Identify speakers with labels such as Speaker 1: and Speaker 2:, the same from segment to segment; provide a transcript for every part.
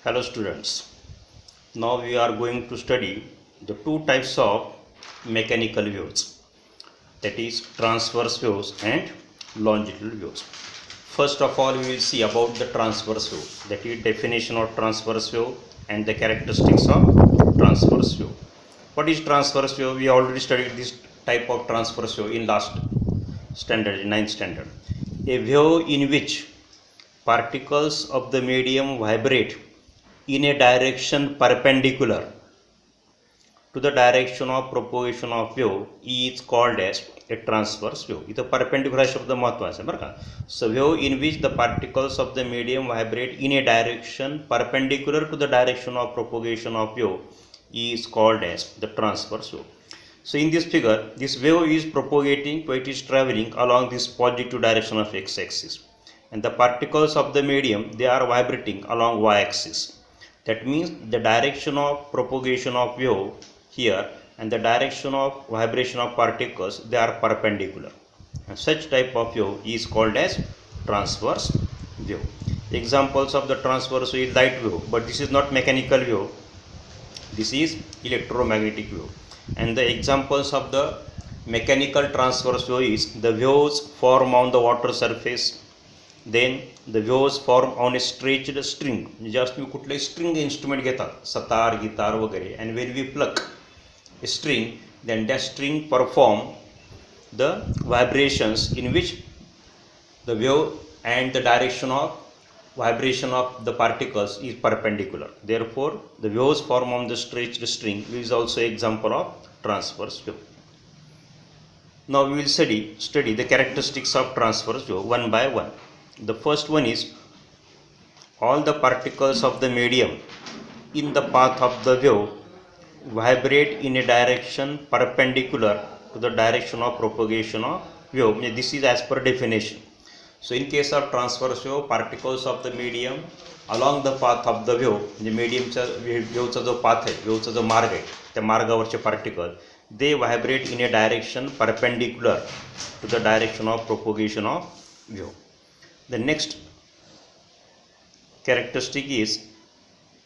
Speaker 1: Hello students, now we are going to study the two types of mechanical waves, that is transverse waves and longitudinal waves. First of all, we will see about the transverse wave, that is definition of transverse wave and the characteristics of transverse wave. What is transverse wave? We already studied this type of transverse wave in last standard, 9th standard. A wave in which particles of the medium vibrate in a direction perpendicular to the direction of propagation of wave is called as a transverse wave. इथं perpendicular शब्द महत्त्वाचा आहे बरं का. So wave in which the particles of the medium vibrate in a direction perpendicular to the direction of propagation of wave is called as the transverse wave. So in this figure, this wave is propagating, so it is traveling along this positive direction of x-axis, and the particles of the medium, they are vibrating along y-axis. That means the direction of propagation of wave here and the direction of vibration of particles, they are perpendicular, and such type of wave is called as transverse wave. Examples of the transverse wave is light wave, but this is not mechanical wave, this is electromagnetic wave. And the examples of the mechanical transverse wave is the waves form on the water surface, then the waves form on a stretched string. Just तुम्ही कुठले string instrument घेतात, Sattar, guitar वगैरे, and when we pluck a string, then that string perform the vibrations in which the wave and the direction of vibration of the particles is perpendicular. Therefore, the waves form on the stretched string is also example of transverse wave. Now we will study the characteristics of transverse wave one by one. The first one is all the particles of the medium in the path of the wave vibrate in a direction perpendicular to the direction of propagation of wave. This is as per definition. So in case of transverse wave, particles of the medium along the path of the wave, म्हणजे mediumचा वेव्हचा जो path आहे, वेव्हचा जो मार्ग आहे, त्या मार्गावरचे particle they vibrate in a direction perpendicular to the direction of propagation of wave. The next characteristic is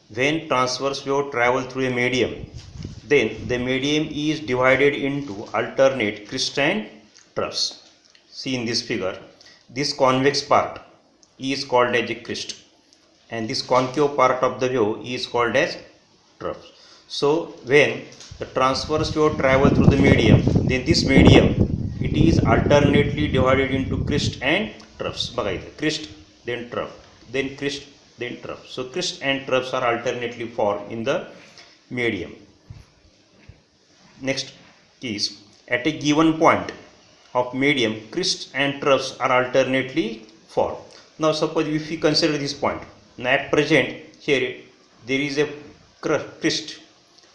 Speaker 1: when transverse wave travel through a medium, then the medium is divided into alternate crystalline troughs. See in this figure, this convex part is called as a crest, and this concave part of the wave is called as trough. So when the transverse wave travel through the medium, then this medium, it is alternately divided into crest and troughs. बघा इथे crest, then trough, then crest, then trough. So crest and troughs are alternately formed in the medium. Next is at a given point of medium, crests and troughs are alternately formed. Now suppose if we consider this point, now at present here there is a crest.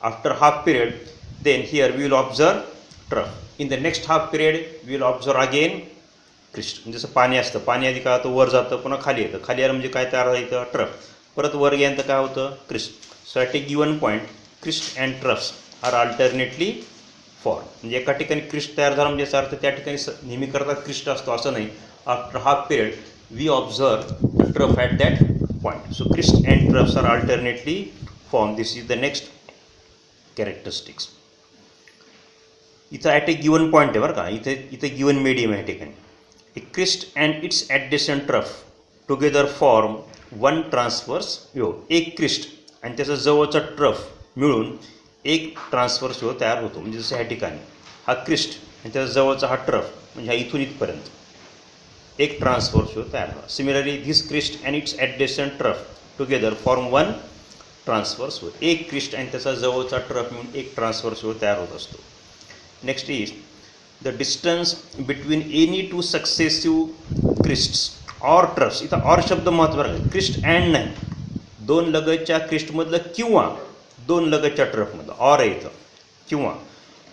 Speaker 1: After half period, then here we will observe trough. In the next half period we will observe again crest. जसं पाणी असतं, पाणी आधी काय होतं वर जातं पुन्हा खाली येतं, खाली आलं म्हणजे काय तयार होतं ट्रफ, परत वर गेल्यानंतर काय होतं crest. So at a given point crest and troughs are alternately form. म्हणजे एका ठिकाणी क्रिस्ट तयार झाला म्हणजे याचा अर्थ त्या ठिकाणी नेहमी करता क्रिस्ट असतो असं नाही. After half period we observe trough at that point. So crest and troughs are alternately form. This is the next characteristics. इथं ॲट ए गिवन पॉईंट आहे बरं का, इथं गिवन मीडियम आहे ठिकाणी. A crest and its adjacent trough together form one transverse wave. एक crest आणि त्याचा जवळचा ट्रफ मिळून एक ट्रान्सवर्स वेव्ह तयार होतो. म्हणजे जसं ह्या ठिकाणी हा क्रिस्ट आणि त्याचा जवळचा हा ट्रफ, म्हणजे हा इथून इथपर्यंत एक ट्रान्सवर्स वेव्ह तयार झाला. Similarly this crest and its adjacent trough together form one transverse wave. एक क्रिस्ट आणि त्याचा जवळचा ट्रफ मिळून एक ट्रान्सवर्स वेव्ह तयार होत असतो. Next is the distance between any two successive crests or troughs. इथं ऑर शब्द महत्त्वाचा आहे, क्रिस्ट अँड नाही, दोन लगतच्या क्रिस्टमधलं किंवा दोन लगतच्या ट्रफमधलं ऑर आहे इथं, किंवा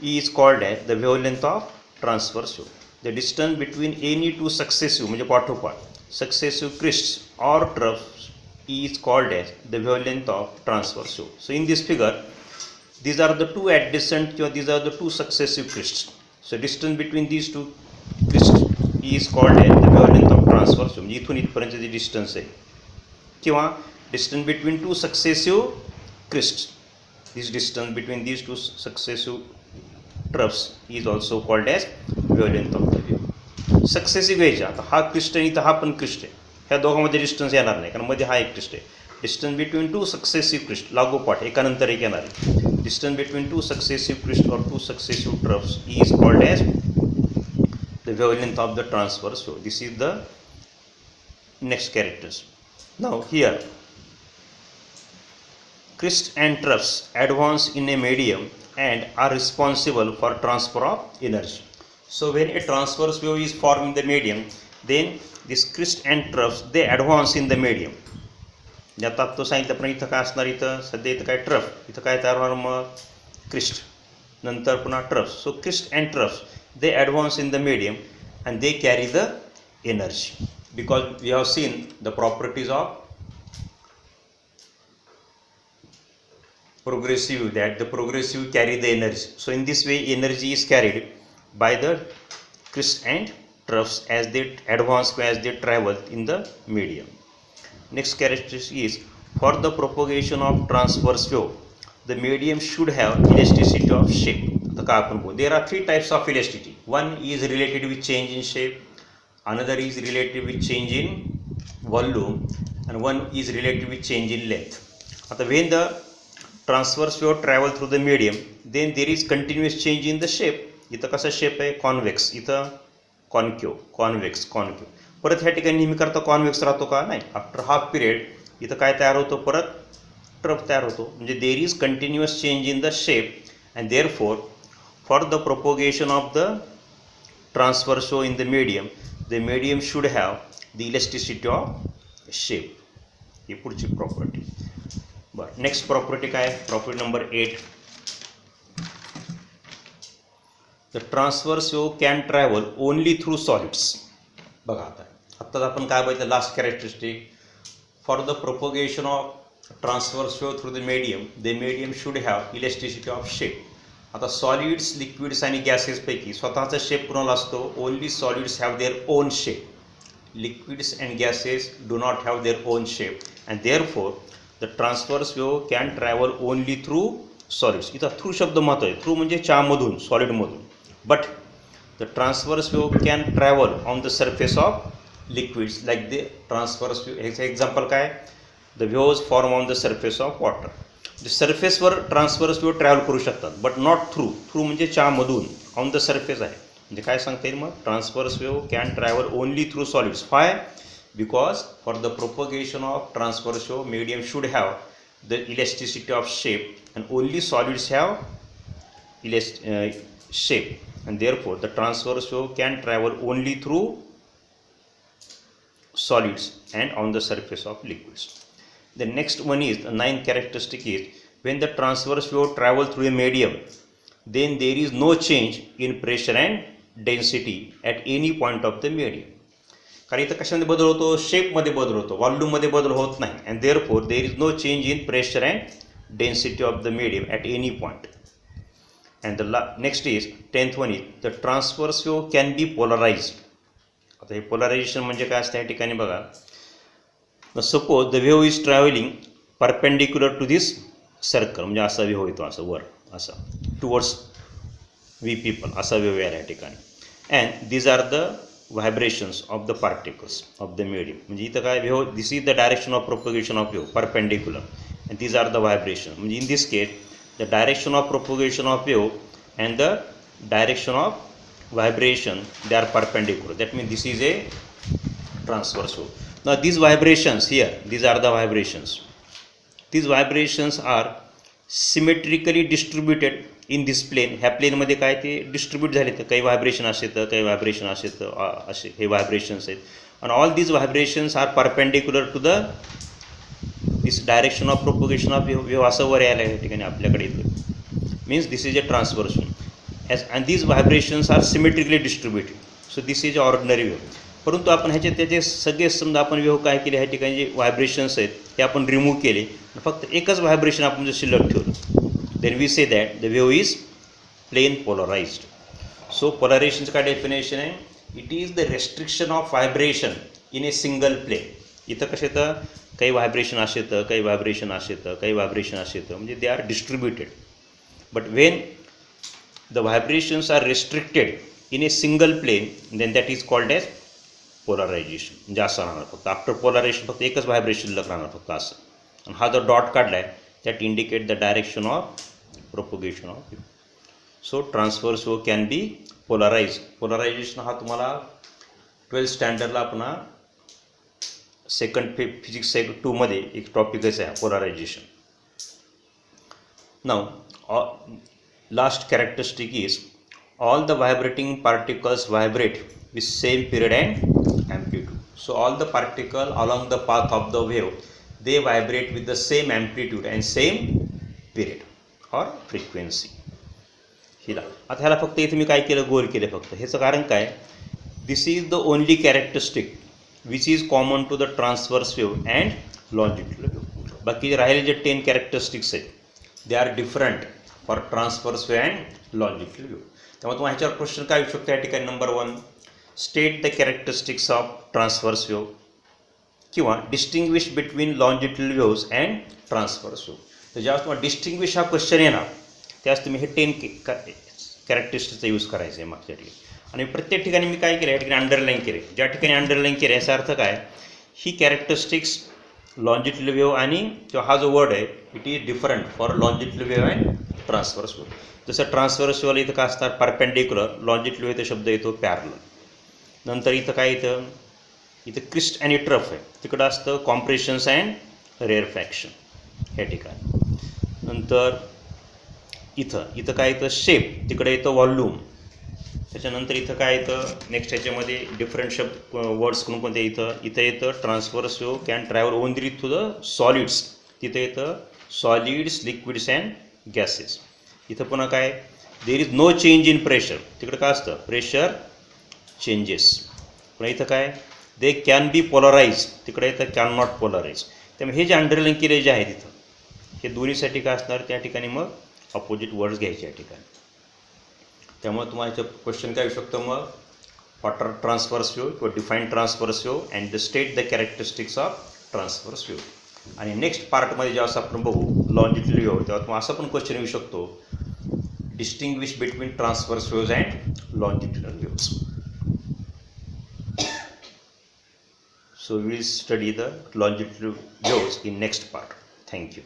Speaker 1: is called as the wavelength of transverse wave. The distance between any two successive म्हणजे पाठोपाठ successive crests or troughs is called as the wavelength of transverse wave. So in this figure, these are the two adjacent, these are the two successive crests. So distance between these two crests is called as the wavelength of transverse wave. म्हणजे इथून इथपर्यंत जी distance आहे, किंवा distance between two successive crests. This distance between these two successive troughs is also called as wavelength of the wave. Successive घ्यायच्या, आता हा Christ आहे, इथं हा पण क्रिस्ट आहे, ह्या दोघांमध्ये डिस्टन्स येणार नाही कारण मध्ये हा एक क्रिस्ट आहे. Distance between two successive crest लागोपाठ एकानंतर एक येणार आहे. Distance between two successive crest or two successive troughs is called as the wavelength of the transverse wave. This is the next characteristic. Now here crests and troughs advance in a medium and are responsible for transfer of energy. So when a transverse wave is formed in the medium, then this crest and troughs they advance in the medium. आता तो सांगितलं पण इथं काय असणार, इथं सध्या इथं काय ट्रफ, इथं काय तयार होणार मग क्रिस्ट, नंतर पुन्हा troughs. So crest and troughs they advance in the medium and they carry the energy, because we have seen the properties of progressive, that the progressive carry the energy. So in this way energy is carried by the crest and troughs as they advance, as they travel in the medium. Next characteristic is for the propagation of transverse wave the medium should have elasticity of shape. There are three types of elasticity. One is related with change in shape, another is related with change in volume, and one is related with change in length. When the transverse wave travel through the medium, then there is continuous change in the shape. इथं कसा shape आहे, convex, इथं concave, convex, concave. परत ह्या ठिकाणी नेहमी करता convex राहतो का, नाही. आफ्टर हाफ पिरियड इथं काय तयार होतो, परत ट्रफ तयार होतो. म्हणजे there is continuous change in the shape and therefore for the propagation of the transverse wave in the medium should have the elasticity of shape. ही पुढची प्रॉपर्टी. बरं, नेक्स्ट प्रॉपर्टी काय, property number 8. The transverse wave can travel only through solids. बघा आत्ताच आपण काय बघितलं, last characteristic, for the propagation of transverse wave through the medium should have elasticity of shape. आता solids, liquids आणि gases पैकी स्वतःचा शेप कोणाला असतो, only solids have their own shape. Liquids and gases do not have their own shape and therefore the transverse wave can travel only through solids. इथं through शब्द महत्त्व आहे, थ्रू म्हणजे च्यामधून, सॉलिडमधून. But the transverse wave can travel on the surface of liquids like the transverse wave. ह्याचं example काय, the waves form on the surface of water. The surface were transverse wave travel करू शकतात, but not through. Through म्हणजे च्यामधून, on the surface आहे. म्हणजे काय सांगता येईल मग, transverse wave can travel only through solids. Why, because for the propagation of transverse wave medium should have the elasticity of shape and only solids have shape and therefore the transverse wave can travel only through solids and on the surface of liquids. The next one is, the ninth characteristic is, when the transverse wave travel through a medium, then there is no change in pressure and density at any point of the medium. कारण इथं कशामध्ये बदल होतो, शेपमध्ये बदल होतो, व्हॉल्यूममध्ये बदल होत नाही. And therefore there is no change in pressure and density of the medium at any point. And the next is 10th one is, the transverse wave can be polarized. आता हे पोलरायझेशन म्हणजे काय असतं या ठिकाणी बघा. Suppose the wave is travelling perpendicular to this circle, म्हणजे असा वेव्ह येतो, असं वर, असा टुवर्ड्स वी पीपल, असा वेव्ह यायला या ठिकाणी. And these are the vibrations of the particles of the medium. म्हणजे इथं काय wave, this is the direction of propagation of wave perpendicular and these are the vibration. म्हणजे in this case the direction of propagation of wave and the direction of vibration they are perpendicular. That means this is a transverse wave. Now these vibrations here, these are the vibrations. These vibrations are symmetrically distributed in this plane. ह्या प्लेनमध्ये काय ते distribute झाले, तर काही vibration असे, तर काही व्हायब्रेशन असे, तर असे हे व्हायब्रेशन्स आहेत. and all these vibrations are perpendicular to the this direction of propagation of wave. असं वर यायला या ठिकाणी आपल्याकडे येतं, means this is a transverse wave. And these vibrations are symmetrically distributed. So this is ordinary wave. परंतु आपण ह्याचे त्याचे सगळे समजा आपण वेव्ह काय केले, ह्या ठिकाणी जे व्हायब्रेशन्स आहेत ते आपण रिमूव्ह केले, फक्त एकच व्हायब्रेशन आपण जर शिल्लक ठेवलं, then we say that the wave is plane polarized. So पोलरायझेशनचं काय डेफिनेशन आहे, it is the restriction of vibration in a single plane. इथं कसं येतं, काही व्हायब्रेशन असे येतं, काही व्हायब्रेशन असे येतं, काही व्हायब्रेशन असे येतं, म्हणजे they are distributed. But when the vibrations are restricted in a single plane, then that is called as polarization. म्हणजे असं राहणार फक्त आफ्टर पोलरायझेशन फक्त एकच व्हायब्रेशन शिल्लक राहणार फक्त असं. आणि हा जो डॉट काढला आहे that indicate the direction of propagation of wave. So transverse wave can be polarize. Polarization हा तुम्हाला 12th स्टँडर्डला पुन्हा सेकंड फिजिक्स 2 मध्ये एक टॉपिकच आहे polarization. Now last characteristic is all the vibrating particles vibrate with same period and amplitude. So all the particles along the path of the wave, they vibrate with the same amplitude and same period or frequency. हिला आता ह्याला फक्त इथे मी काय केलं, गोल केले फक्त. ह्याचं कारण काय, this is the only characteristic which is common to the transverse wave and longitudinal wave. बाकी राहिले जे 10 कॅरेक्टरिस्टिक्स आहेत they are different for transverse wave and longitudinal wave. त्यामुळे तुम्हाला ह्याच्यावर क्वेश्चन काय येऊ शकतो या ठिकाणी, number 1 state the characteristics of transverse wave किंवा distinguish between longitudinal waves and transverse wave. तर ज्यावेळेस तुम्हाला डिस्टिंग्विश हा क्वेश्चन येणार त्यावेळेस तुम्ही हे 10 कॅरेक्टरिस्टिक्सचा यूज करायचं आहे मागच्या ठिकाणी. आणि प्रत्येक ठिकाणी मी काय केलं, या ठिकाणी अंडरलाईन केले. ज्या ठिकाणी अंडरलाईन केले याचा अर्थ काय, ही कॅरेक्टरिस्टिक्स लॉन्जिट्युडल वेव्ह आणि किंवा हा जो वर्ड आहे it is different for longitudinal wave and transverse wave. जसं ट्रान्सव्हर्स वेव्हला इथं काय असतात परपेंडिक्युलर, लॉन्जिट्युडल वेव्ह शब्द येतो पॅरलल. नंतर इथं काय येतं, इथं क्रिस्ट आणि ट्रफ आहे, तिकडं असतं कॉम्प्रेशन्स अँड रेअरफॅक्शन या ठिकाणी. नंतर इथं काय येतं शेप, तिकडे येतं व्हॉल्यूम. त्याच्यानंतर इथं काय येतं नेक्स्ट ह्याच्यामध्ये डिफरंट शब्द वर्ड्स कोणते इथं येतं transverse wave can travel only through the solids. तिथं येतं सॉलिड्स, लिक्विड्स अँड गॅसेस. इथं पुन्हा काय, there is no change in pressure, तिकडं काय असतं प्रेशर चेंजेस. पुन्हा इथं काय, दे कॅन बी पोलराइज, तिकडे इथं कॅन नॉट पोलराइज. त्यामुळे हे जे अंडरलाईन केले जे आहे तिथं हे दोन्हीसाठी काय असणार, त्या ठिकाणी मग अपोजिट वर्ड्स घ्यायचे या ठिकाणी. त्यामुळे तुम्हाला याचं क्वेश्चन काय येऊ शकतं मग, वॉटर ट्रान्सव्हर्स वेव्ह किंवा define transverse wave and the state the characteristics of transverse wave. आणि नेक्स्ट पार्टमध्ये जेव्हा आपण बघू लॉन्जिट्युडल वेव्ह तेव्हा तुम्हाला असं पण क्वेश्चन येऊ शकतो, distinguish between transverse waves and longitudinal waves. So we will study the longitudinal waves in next part. Thank you.